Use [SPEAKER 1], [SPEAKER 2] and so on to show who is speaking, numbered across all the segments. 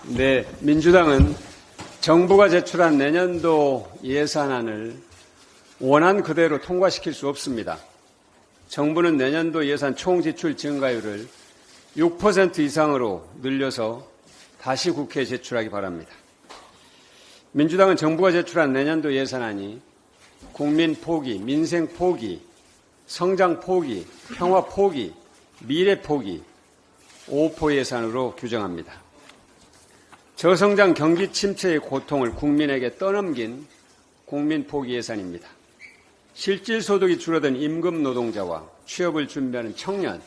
[SPEAKER 1] 네, 민주당은 정부가 제출한 내년도 예산안을 원안 그대로 통과시킬 수 없습니다. 정부는 내년도 예산 총지출 증가율을 6% 이상으로 늘려서 다시 국회에 제출하기 바랍니다. 민주당은 정부가 제출한 내년도 예산안이 국민 포기, 민생 포기, 성장 포기, 평화 포기, 미래 포기, 5포 예산으로 규정합니다. 저성장 경기 침체의 고통을 국민에게 떠넘긴 국민 포기 예산입니다. 실질 소득이 줄어든 임금 노동자와 취업을 준비하는 청년,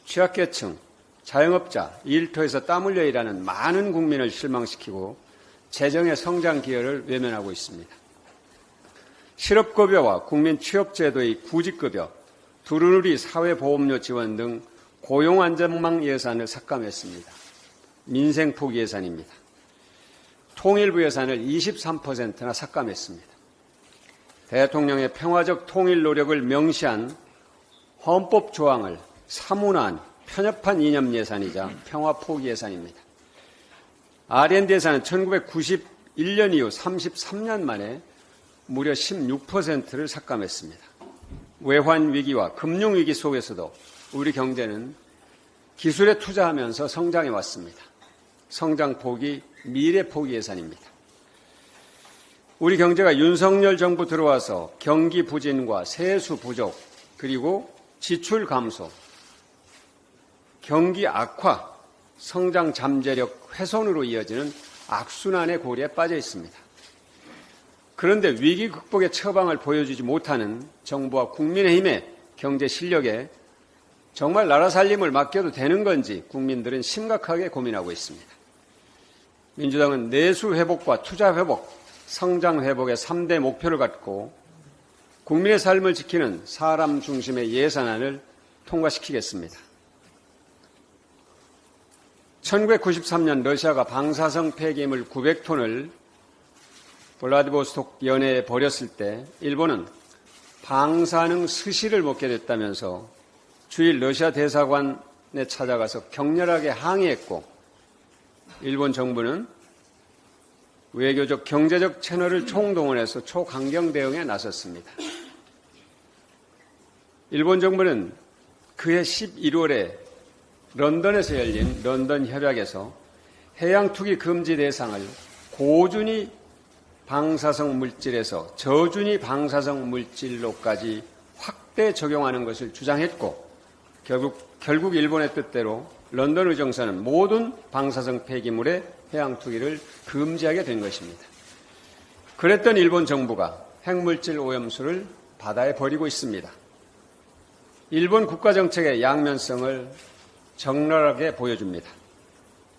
[SPEAKER 1] 취약계층, 자영업자, 일터에서 땀 흘려 일하는 많은 국민을 실망시키고 재정의 성장 기여를 외면하고 있습니다. 실업급여와 국민취업제도의 구직급여, 두루누리 사회보험료 지원 등 고용안전망 예산을 삭감했습니다. 민생 포기 예산입니다. 통일부 예산을 23%나 삭감했습니다. 대통령의 평화적 통일 노력을 명시한 헌법 조항을 사문화한 편협한 이념 예산이자 평화 포기 예산입니다. R&D 예산은 1991년 이후 33년 만에 무려 16%를 삭감했습니다. 외환 위기와 금융 위기 속에서도 우리 경제는 기술에 투자하면서 성장해 왔습니다. 성장 포기, 미래 포기 예산입니다. 우리 경제가 윤석열 정부 들어와서 경기 부진과 세수 부족, 그리고 지출 감소, 경기 악화, 성장 잠재력 훼손으로 이어지는 악순환의 고리에 빠져 있습니다. 그런데 위기 극복의 처방을 보여주지 못하는 정부와 국민의힘의 경제 실력에 정말 나라 살림을 맡겨도 되는 건지 국민들은 심각하게 고민하고 있습니다. 민주당은 내수 회복과 투자 회복, 성장 회복의 3대 목표를 갖고 국민의 삶을 지키는 사람 중심의 예산안을 통과시키겠습니다. 1993년 러시아가 방사성 폐기물 900톤을 블라디보스톡 연해에 버렸을 때 일본은 방사능 스시를 먹게 됐다면서 주일 러시아 대사관에 찾아가서 격렬하게 항의했고, 일본 정부는 외교적 경제적 채널을 총동원해서 초강경 대응에 나섰습니다. 일본 정부는 그해 11월에 런던에서 열린 런던 협약에서 해양 투기 금지 대상을 고준위 방사성 물질에서 저준위 방사성 물질로까지 확대 적용하는 것을 주장했고, 결국 일본의 뜻대로 런던 의정서는 모든 방사성 폐기물의 해양 투기를 금지하게 된 것입니다. 그랬던 일본 정부가 핵물질 오염수를 바다에 버리고 있습니다. 일본 국가정책의 양면성을 적나라하게 보여줍니다.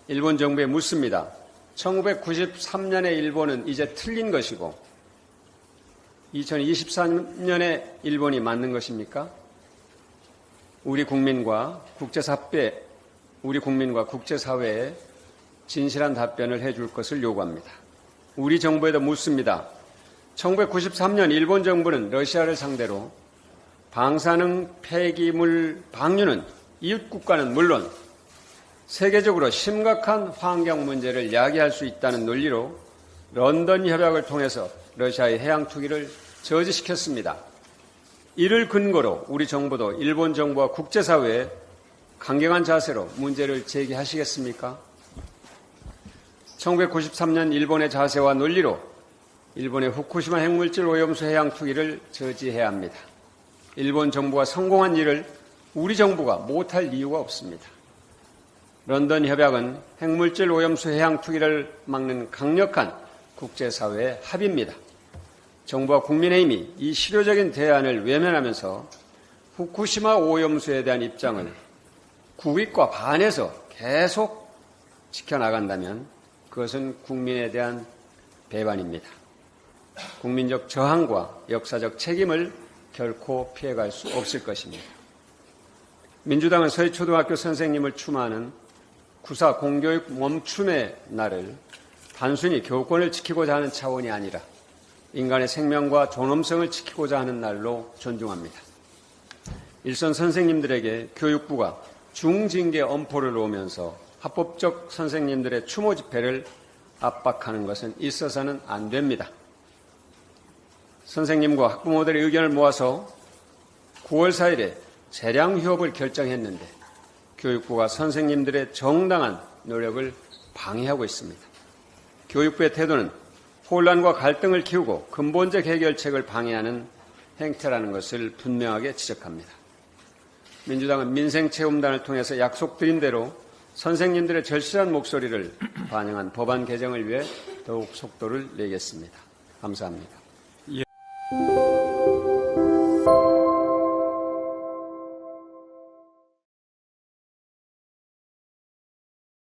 [SPEAKER 1] 일본 정부에 묻습니다. 1993년의 일본은 이제 틀린 것이고 2023년의 일본이 맞는 것입니까? 우리 국민과 국제사회에 진실한 답변을 해줄 것을 요구합니다. 우리 정부에도 묻습니다. 1993년 일본 정부는 러시아를 상대로 방사능 폐기물 방류는 이웃국가는 물론 세계적으로 심각한 환경 문제를 야기할 수 있다는 논리로 런던 협약을 통해서 러시아의 해양 투기를 저지시켰습니다. 이를 근거로 우리 정부도 일본 정부와 국제사회에 강경한 자세로 문제를 제기하시겠습니까? 1993년 일본의 자세와 논리로 일본의 후쿠시마 핵물질 오염수 해양 투기를 저지해야 합니다. 일본 정부가 성공한 일을 우리 정부가 못할 이유가 없습니다. 런던 협약은 핵물질 오염수 해양 투기를 막는 강력한 국제사회의 합의입니다. 정부와 국민의힘이 이 실효적인 대안을 외면하면서 후쿠시마 오염수에 대한 입장을 국익과 반해서 계속 지켜나간다면 그것은 국민에 대한 배반입니다. 국민적 저항과 역사적 책임을 결코 피해갈 수 없을 것입니다. 민주당은 서해초등학교 선생님을 추모하는 9.4 공교육 멈춤의 날을 단순히 교권을 지키고자 하는 차원이 아니라 인간의 생명과 존엄성을 지키고자 하는 날로 존중합니다. 일선 선생님들에게 교육부가 중징계 엄포를 놓으면서 합법적 선생님들의 추모 집회를 압박하는 것은 있어서는 안 됩니다. 선생님과 학부모들의 의견을 모아서 9월 4일에 재량 휴업을 결정했는데 교육부가 선생님들의 정당한 노력을 방해하고 있습니다. 교육부의 태도는 혼란과 갈등을 키우고 근본적 해결책을 방해하는 행태라는 것을 분명하게 지적합니다. 민주당은 민생체험단을 통해서 약속드린 대로 선생님들의 절실한 목소리를 반영한 법안 개정을 위해 더욱 속도를 내겠습니다. 감사합니다.